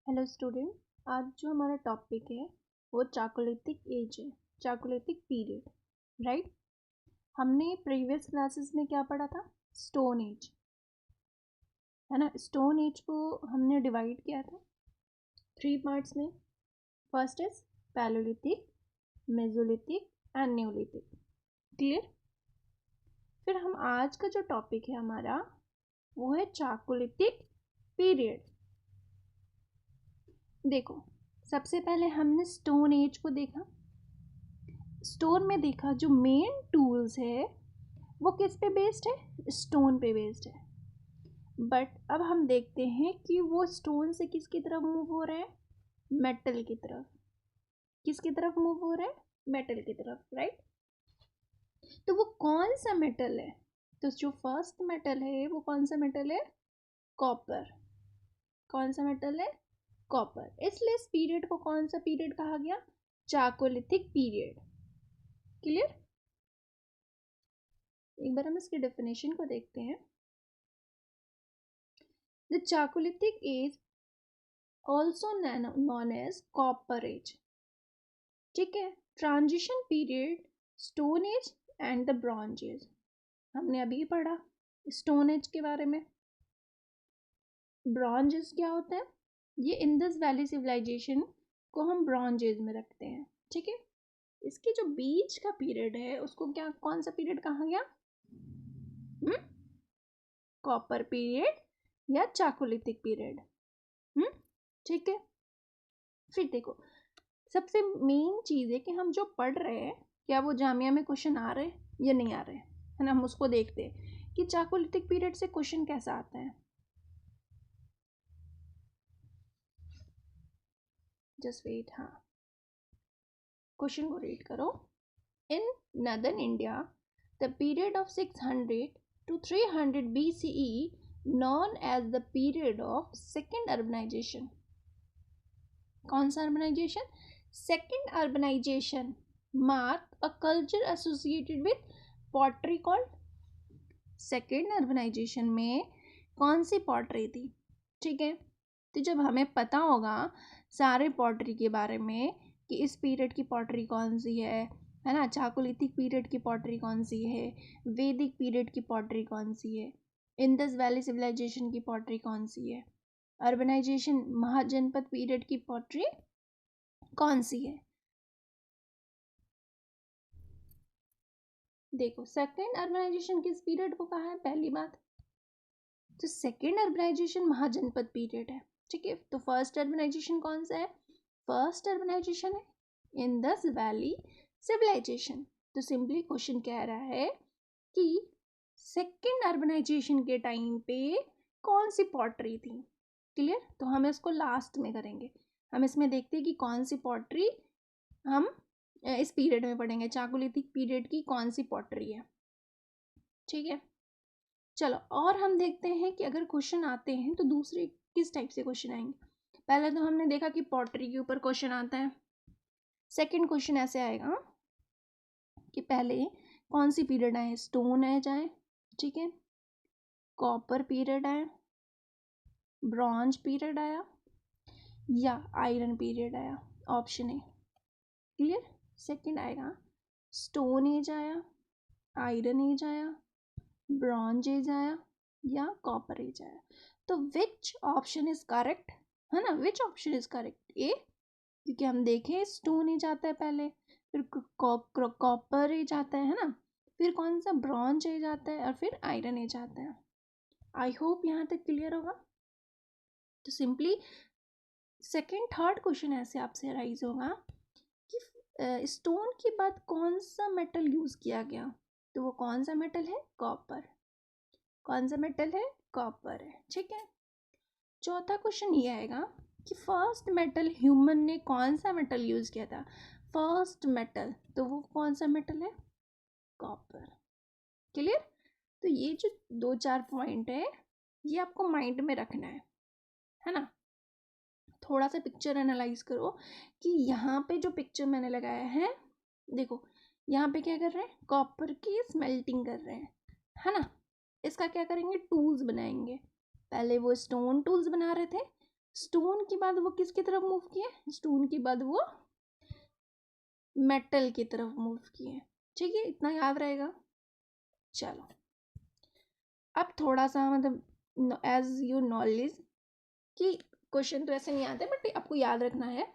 Hello student. आज जो हमारा टॉपिक है वो चाकोलिथिक एज है, चाकोलिथिक पीरियड, राइट। हमने प्रीवियस क्लासेस में क्या पढ़ा था? स्टोन एज, है ना। स्टोन एज को हमने डिवाइड किया था 3 पार्ट्स में। First is palaeolithic, Mesolithic and Neolithic. Clear? फिर हम आज का जो टॉपिक है हमारा वो है चाकोलिथिक पीरियड। देखो, सबसे पहले हमने स्टोन एज को देखा। स्टोन में देखा जो मेन टूल्स है वो किस पे बेस्ड है? स्टोन पे बेस्ड है। बट अब हम देखते हैं कि वो स्टोन से किसकी तरफ मूव हो रहा है? मेटल की तरफ। किसकी तरफ मूव हो रहा है? मेटल की तरफ, राइट। तो वो कौन सा मेटल है? तो जो फर्स्ट मेटल है वो कौन सा मेटल है? कॉपर। कौन सा मेटल है? कॉपर। इसलिए इस पीरियड को कौन सा पीरियड कहा गया? Chalcolithic period. क्लियर? एक बार हम इसकी डेफिनेशन को देखते हैं। The chalcolithic age also known age copper age. ठीक है। Transition period, stone age and the bronze age. हमने अभी पढ़ा स्टोन एज के बारे में। ब्रॉन्ज एज क्या होता है? ये इंडस वैली सिविलाइजेशन को हम ब्रॉन्ज एज में रखते हैं। ठीक है। इसके जो बीच का पीरियड है उसको क्या, कौन सा पीरियड कहा गया? कॉपर पीरियड या चाकोलिथिक पीरियड। ठीक है। फिर देखो, सबसे मेन चीज़ है कि हम जो पढ़ रहे हैं क्या वो जामिया में क्वेश्चन आ रहे हैं या नहीं आ रहे हैं, है ना। हम उसको देखते हैं कि चाकोलिथिक पीरियड से क्वेश्चन कैसा आता है। Just wait. हाँ, क्वेश्चन को रीड करो। In northern India the period of 600 to 300 BCE known as the period of second urbanization। कौन सा urbanisation? Second urbanisation mark a culture associated with pottery called. Second urbanisation में कौन सी pottery थी? ठीक है। तो जब हमें पता होगा सारे पॉटरी के बारे में कि इस पीरियड की पॉटरी कौन सी है ना, चाकोलिथिक पीरियड की पॉटरी कौन सी है, वैदिक पीरियड की पॉटरी कौन सी है, इंडस वैली सिविलाइजेशन की पॉटरी कौन सी है, अर्बनाइजेशन महाजनपद पीरियड की पॉटरी कौन सी है। देखो, सेकेंड अर्बनाइजेशन किस पीरियड को कहा है? पहली बात तो सेकेंड अर्बनाइजेशन महाजनपद पीरियड है। ठीक है। तो फर्स्ट अर्बनाइजेशन कौन सा है? फर्स्ट अर्बनाइजेशन है इंडस वैली सिविलाइजेशन। तो सिंपली क्वेश्चन कह रहा है कि सेकेंड अर्बनाइजेशन के टाइम पे कौन सी पॉटरी थी। क्लियर? तो हम इसको लास्ट में करेंगे। हम इसमें देखते हैं कि कौन सी पॉटरी हम इस पीरियड में पढ़ेंगे, चाकोलिथिक पीरियड की कौन सी पॉटरी है। ठीक है। चलो, और हम देखते हैं कि अगर क्वेश्चन आते हैं तो दूसरे किस टाइप से क्वेश्चन आएंगे। पहले तो हमने देखा कि पॉटरी के ऊपर क्वेश्चन आता है। सेकंड क्वेश्चन ऐसे आएगा कि पहले कौन सी पीरियड आए, स्टोन एज आए, ठीक है, कॉपर पीरियड आया, ब्रॉन्ज पीरियड आया या आयरन पीरियड आया। Option A. क्लियर? सेकंड आएगा स्टोन एज आया, आयरन एज आया, ब्रॉन्ज एज आया या कॉपर एज आया। तो विच ऑप्शन इज करेक्ट, है ना। Which option is correct? A, क्योंकि हम देखें स्टोन एज आता है पहले, फिर कॉपर एज आता है ना, फिर कौन सा ब्रॉन्ज एज आता है और फिर आयरन एज आता है। आई होप यहाँ तक क्लियर होगा। तो सिंपली सेकेंड थर्ड क्वेश्चन ऐसे आपसे राइज होगा कि स्टोन के बाद कौन सा मेटल यूज किया गया। तो वो कौन सा मेटल है? कॉपर। कौन सा मेटल है? कॉपर है। ठीक है। चौथा क्वेश्चन ये आएगा कि फर्स्ट मेटल ह्यूमन ने कौन सा मेटल यूज किया था? फर्स्ट मेटल, तो वो कौन सा मेटल है? कॉपर। क्लियर? तो ये जो 2-4 पॉइंट है ये आपको माइंड में रखना है ना। थोड़ा सा पिक्चर एनालाइज करो कि यहाँ पे जो पिक्चर मैंने लगाया है, देखो यहाँ पे क्या कर रहे हैं? कॉपर की स्मेल्टिंग कर रहे हैं, है ना। इसका क्या करेंगे? टूल्स बनाएंगे। पहले वो स्टोन टूल्स बना रहे थे, स्टोन के बाद वो किसकी तरफ मूव किए, स्टोन के बाद वो मेटल की तरफ मूव किए। ठीक है, इतना याद रहेगा। चलो अब थोड़ा सा मतलब एज योर नॉलेज कि क्वेश्चन तो ऐसे नहीं आते बट आपको याद रखना है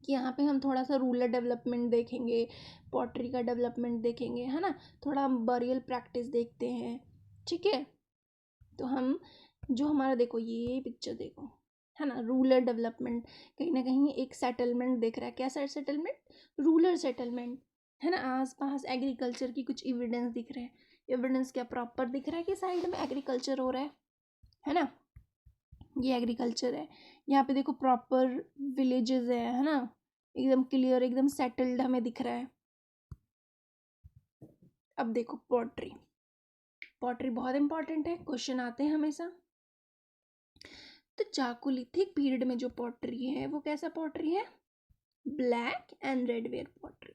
कि यहाँ पे हम थोड़ा सा रूरल डेवलपमेंट देखेंगे, पॉटरी का डेवलपमेंट देखेंगे, है ना, थोड़ा हम बरियल प्रैक्टिस देखते हैं। ठीक है, तो हम जो हमारा देखो ये पिक्चर देखो, है ना, रूरल डेवलपमेंट, कहीं ना कहीं एक सेटलमेंट दिख रहा है। कैसा सेटलमेंट, रूरल सेटलमेंट, है ना, आस पास एग्रीकल्चर की कुछ एविडेंस दिख रहे हैं। एविडेंस क्या प्रॉपर दिख रहा है कि साइड में एग्रीकल्चर हो रहा है ना, ये एग्रीकल्चर है। यहाँ पे देखो प्रॉपर विलेजेस है ना, एकदम क्लियर एकदम सेटल्ड हमें दिख रहा है। अब देखो पॉटरी, पॉटरी बहुत इंपॉर्टेंट है, क्वेश्चन आते हैं हमेशा। तो चाकोलिथिक पीरियड में जो पॉटरी है वो कैसा पॉटरी है, black and red ware pottery.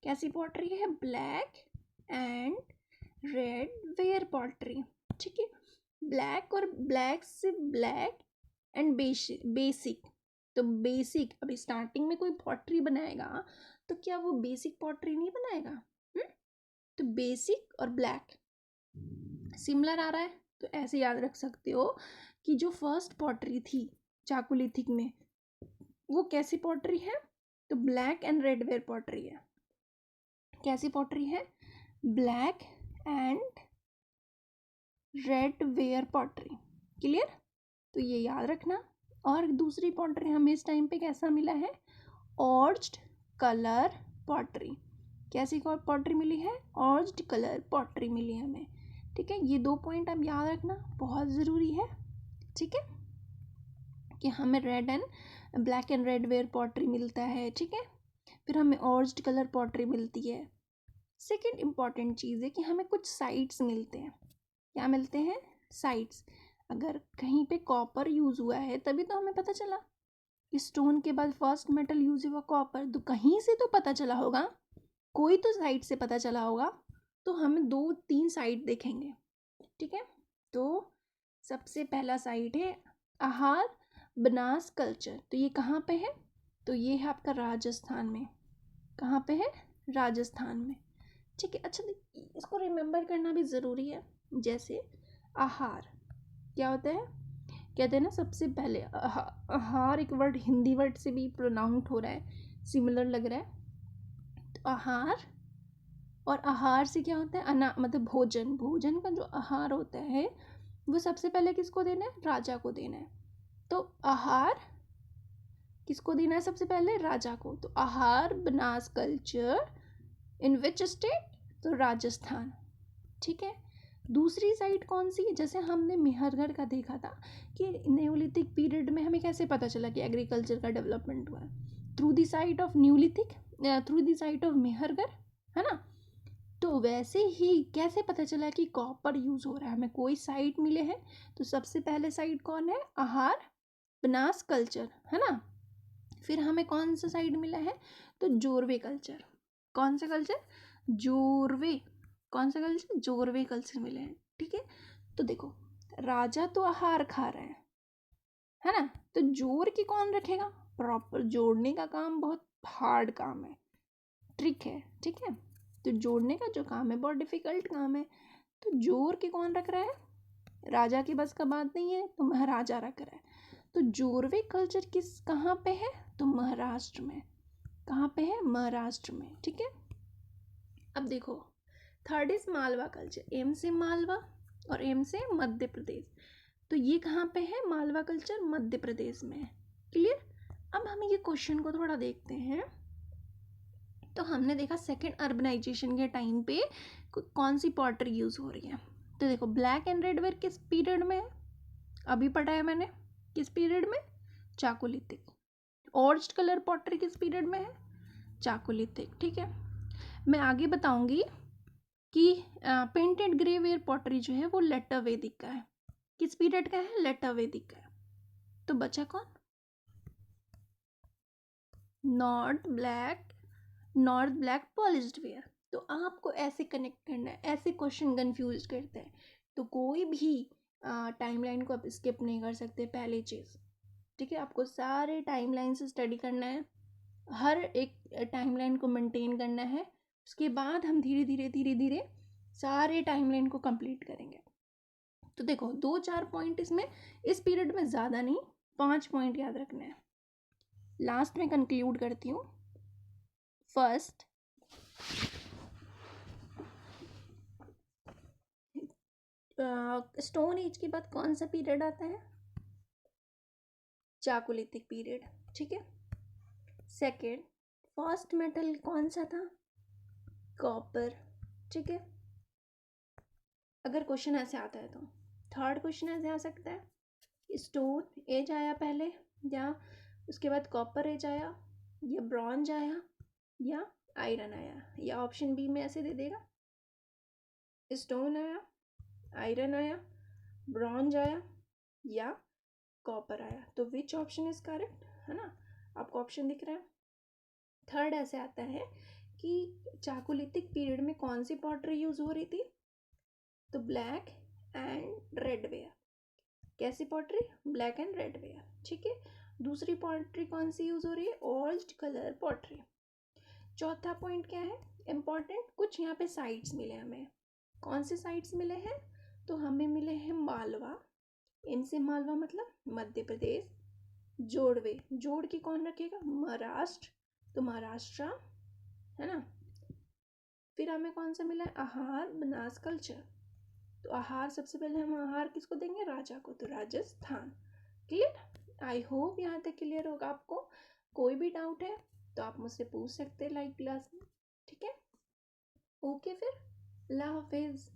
कैसी पॉटरी है, black and red ware pottery. ठीक है, ब्लैक और ब्लैक से ब्लैक एंड बेसिक। तो बेसिक, अभी स्टार्टिंग में कोई पॉटरी बनाएगा तो क्या वो बेसिक पॉटरी नहीं बनाएगा, तो बेसिक और ब्लैक सिमिलर आ रहा है। तो ऐसे याद रख सकते हो कि जो फर्स्ट पॉटरी थी चाकोलिथिक में वो कैसी पॉटरी है, तो black and red ware pottery है। कैसी पॉटरी है, black and red ware pottery. Clear, तो ये याद रखना। और दूसरी पॉटरी हमें इस टाइम पे कैसा मिला है, ऑर्च्ड कलर पॉटरी। कैसी पॉटरी मिली है, ऑर्च्ड कलर पॉटरी मिली हमें। ठीक है, ये 2 पॉइंट आप याद रखना, बहुत ज़रूरी है। ठीक है, कि हमें red and black and red ware pottery मिलता है। ठीक है, फिर हमें ऑर्च्ड कलर पॉटरी मिलती है। सेकेंड इम्पॉर्टेंट चीज़ है कि हमें कुछ साइट्स मिलते हैं। क्या मिलते हैं, साइट्स। अगर कहीं पे कॉपर यूज़ हुआ है तभी तो हमें पता चला कि स्टोन के बाद फर्स्ट मेटल यूज हुआ कॉपर, तो कहीं से तो पता चला होगा, कोई तो साइट से पता चला होगा। तो हम 2-3 साइट देखेंगे। ठीक है, तो सबसे पहला साइट है आहार बनास कल्चर। तो ये कहाँ पे है, तो ये है आपका राजस्थान में। कहाँ पे है, राजस्थान में। ठीक है, अच्छा इसको रिमेंबर करना भी ज़रूरी है। जैसे आहार क्या होता है, कहते हैं ना सबसे पहले आहार एक वर्ड हिंदी वर्ड से भी प्रोनाउंस हो रहा है, सिमिलर लग रहा है। तो आहार, और आहार से क्या होता है, अना मतलब भोजन, भोजन का जो आहार होता है वो सबसे पहले किसको देना है, राजा को देना है। तो आहार किसको देना है सबसे पहले, राजा को। तो आहार Banas culture in which state, तो राजस्थान। ठीक है, दूसरी साइड कौन सी, जैसे हमने मेहरगढ़ का देखा था कि न्यूलिथिक पीरियड में हमें कैसे पता चला कि एग्रीकल्चर का डेवलपमेंट हुआ, through the site of Neolithic, through the site of Mehrgarh, है ना। तो वैसे ही कैसे पता चला कि कॉपर यूज हो रहा है, हमें कोई साइट मिले हैं। तो सबसे पहले साइट कौन है, आहार बनास कल्चर, है ना। फिर हमें कौन सा साइड मिला है, तो जोरवे कल्चर। कौन सा कल्चर, जोरवे, कौन सा कल्चर, जोरवे कल्चर मिले हैं। ठीक है, तो देखो राजा तो आहार खा रहे हैं, है ना, तो जोर की कौन रखेगा, प्रॉपर जोड़ने का काम बहुत हार्ड काम है, ट्रिक है। ठीक है, तो जोड़ने का जो काम है बहुत डिफिकल्ट काम है। तो जोर की कौन रख रहा है, राजा की बस का बात नहीं है, तो महाराजा रख रहा है। तो जोरवे कल्चर किस कहाँ पे है, तो महाराष्ट्र में। कहाँ पे है, महाराष्ट्र में। ठीक है, अब देखो third is Malwa culture, M से मालवा और एम से मध्य प्रदेश। तो ये कहाँ पे है, मालवा कल्चर मध्य प्रदेश में। क्लियर, अब हम ये क्वेश्चन को थोड़ा देखते हैं। तो हमने देखा सेकेंड अर्बनाइजेशन के टाइम पे कौन सी पॉटरी यूज हो रही है। तो देखो ब्लैक एंड रेड वेयर किस पीरियड में है, अभी पढ़ा है मैंने, किस पीरियड में, चाकोलिथिक। ऑरेंज कलर पॉटरी किस पीरियड में है, चाकोलिथिक। ठीक है, मैं आगे बताऊंगी कि पेंटेड ग्रे वेयर पॉटरी जो है वो लेटर वैदिक का है। किस पीरियड का है, लेटर वैदिक का है। तो बचा कौन, नॉर्थ ब्लैक पॉलिश्ड वेयर। तो आपको ऐसे कनेक्ट करना है, ऐसे क्वेश्चन कंफ्यूज करते हैं, तो कोई भी टाइमलाइन को आप स्किप नहीं कर सकते। पहली चीज़ ठीक है, आपको सारे टाइमलाइन से स्टडी करना है, हर एक टाइमलाइन को मेंटेन करना है। उसके बाद हम धीरे धीरे सारे टाइमलाइन को कंप्लीट करेंगे। तो देखो 2-4 पॉइंट इसमें इस पीरियड में ज़्यादा नहीं, 5 पॉइंट याद रखना है। लास्ट में कंक्लूड करती हूँ। फर्स्ट, स्टोन एज के बाद कौन सा पीरियड आता है? चाकोलिथिक पीरियड, ठीक है। सेकेंड, फर्स्ट मेटल कौन सा था? कॉपर, ठीक है। अगर क्वेश्चन ऐसे आता है तो थर्ड क्वेश्चन ऐसे आ सकता है, स्टोन एज आया पहले, या उसके बाद कॉपर एज आया, या ब्रॉन्ज आया, या आयरन आया, या ऑप्शन बी में ऐसे दे देगा, स्टोन आया, आयरन आया, ब्रॉन्ज आया, या कॉपर आया। तो विच ऑप्शन इज करेक्ट, है ना? आपको ऑप्शन दिख रहा है। थर्ड ऐसे आता है कि चाकोलिथिक पीरियड में कौन सी पॉटरी यूज हो रही थी? तो ब्लैक एंड रेड वेयर। कैसी pottery? Black and red ware, ठीक है। दूसरी पॉटरी कौन सी यूज हो रही है? Orange colour pottery. चौथा पॉइंट क्या है इंपॉर्टेंट? कुछ यहाँ पे साइट्स मिले हमें। कौन से साइट्स मिले हैं? तो हमें मिले हैं मालवा, इनसे मालवा मतलब मध्य प्रदेश। जोड़वे, जोड़ के कौन रखेगा? महाराष्ट्र, तो महाराष्ट्र, है ना। फिर हमें कौन सा मिला है? आहार, बनास कल्चर। तो आहार सबसे पहले हम आहार किसको देंगे? राजा को, तो राजस्थान। क्लियर? आई होप यहाँ तक क्लियर होगा आपको। कोई भी डाउट है तो आप मुझसे पूछ सकते हैं लाइव क्लास में, ठीक है। ओके, फिर अल्लाह हाफिज।